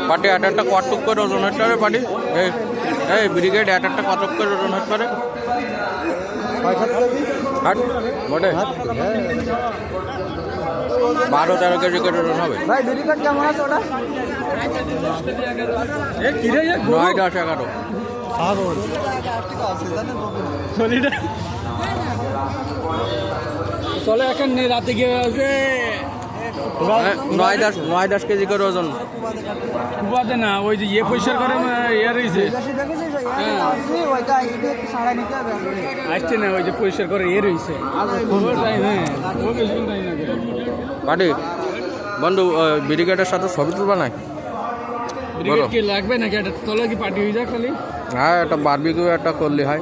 পাটি একটা কটক করে ওজন হতে পারে পাটি এই ব্রিগেড একটা কটক করে ওজন হতে পারে হাট মোটে 12-13 কেজি করে ওজন হবে ভাই ব্রিগেড কেমন আছে ওটা 9-10-11 চলে এখন রাতে গিয়ে আছে 9-10 কেজি করে ওজন উপাদে না ওই যে ইয়ে পরিষ্কার করে ইয়ে রয়েছে আসছে না ওই যে পরিষ্কার করে ইয়ে রয়েছে পাটি বন্ধু ব্রিগেডের সাথে ছবি তুলবা নাই কি লাগবে নাকি একটা তলে কি পার্টি হয়ে যায় খালি হ্যাঁ একটা বারবিকিউ একটা করলে হয়